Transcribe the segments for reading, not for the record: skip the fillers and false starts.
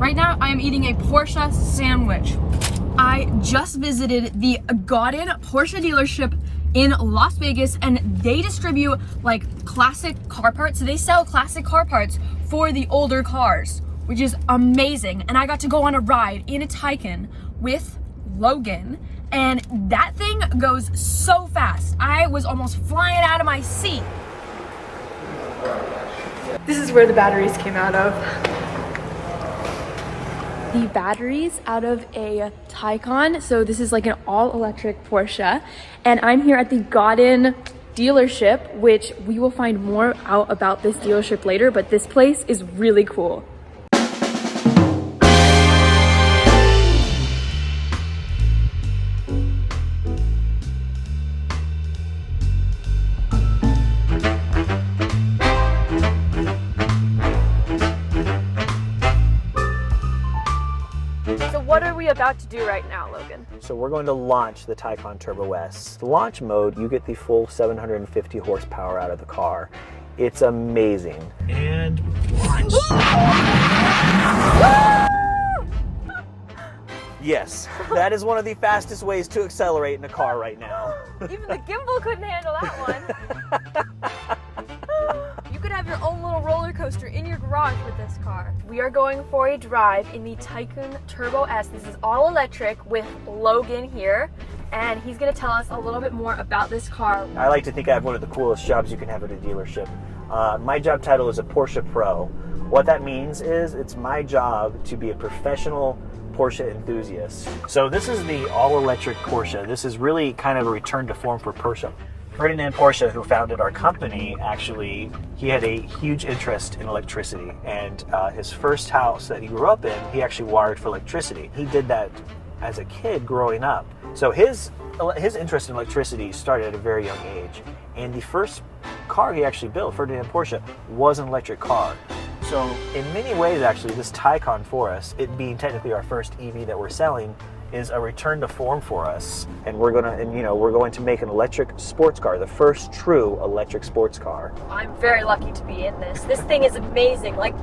Right now, I am eating a Porsche sandwich. I just visited the Gaudin Porsche dealership in Las Vegas, and they distribute like classic car parts. So they sell classic car parts for the older cars, which is amazing. And I got to go on a ride in a Taycan with Logan, and that thing goes so fast. I was almost flying out of my seat. This is where the batteries came out of. The batteries out of a Taycan. So this is like an all-electric Porsche, and I'm here at the Gaudin dealership, which we will find more out about this dealership later, but this place is really cool. So what are we about to do right now, Logan? So we're going to launch the Taycan Turbo S. The launch mode, you get the full 750 horsepower out of the car. It's amazing. And launch. Yes, that is one of the fastest ways to accelerate in a car right now. Even the gimbal couldn't handle that one. You could have your own little roller coaster in your garage with this car. We are going for a drive in the Taycan Turbo S. This is all electric with Logan here, and he's gonna tell us a little bit more about this car. I like to think I have one of the coolest jobs you can have at a dealership. My job title is a Porsche Pro. What that means is it's my job to be a professional Porsche enthusiast. So this is the all-electric Porsche. This is really kind of a return to form for Porsche. Ferdinand Porsche, who founded our company, actually, he had a huge interest in electricity, and his first house that he grew up in, he actually wired for electricity. He did that as a kid growing up. So his interest in electricity started at a very young age, and the first car he actually built, Ferdinand Porsche, was an electric car. So in many ways, actually, this Taycan for us, it being technically our first EV that we're selling, is a return to form for us, and we're going to make an electric sports car, the first true electric sports car. I'm very lucky to be in this. This thing is amazing. Like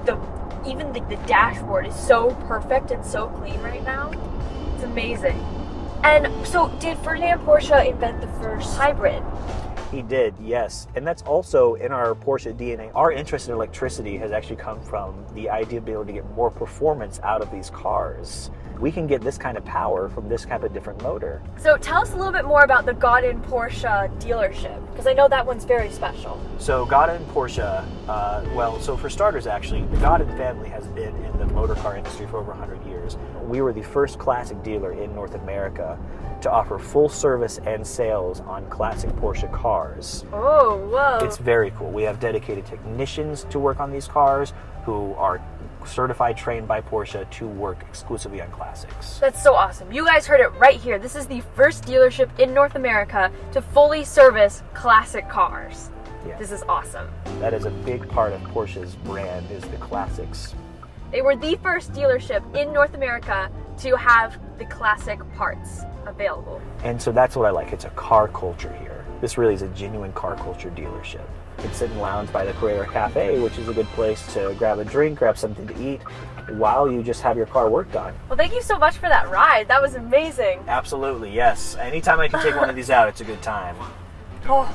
even the dashboard is so perfect and so clean right now. It's amazing. And so, did Ferdinand Porsche invent the first hybrid? He did, yes. And that's also in our Porsche DNA. Our interest in electricity has actually come from the idea of being able to get more performance out of these cars. We can get this kind of power from this kind of different motor. So tell us a little bit more about the Gaudin Porsche dealership, because I know that one's very special. So Gaudin Porsche, so for starters actually, the Gaudin family has been in the motor car industry for over 100 years. We were the first classic dealer in North America to offer full service and sales on classic Porsche cars. Oh, whoa. It's very cool. We have dedicated technicians to work on these cars who are certified, trained by Porsche to work exclusively on classics. That's so awesome. You guys heard it right here. This is the first dealership in North America to fully service classic cars. Yeah. This is awesome. That is a big part of Porsche's brand, is the classics. They were the first dealership in North America to have the classic parts available. And so that's what I like. It's a car culture here. This really is a genuine car culture dealership. You can sit and lounge by the Carrera Cafe, which is a good place to grab a drink, grab something to eat, while you just have your car worked on. Well, thank you so much for that ride. That was amazing. Absolutely, yes. Anytime I can take one of these out, it's a good time. Oh.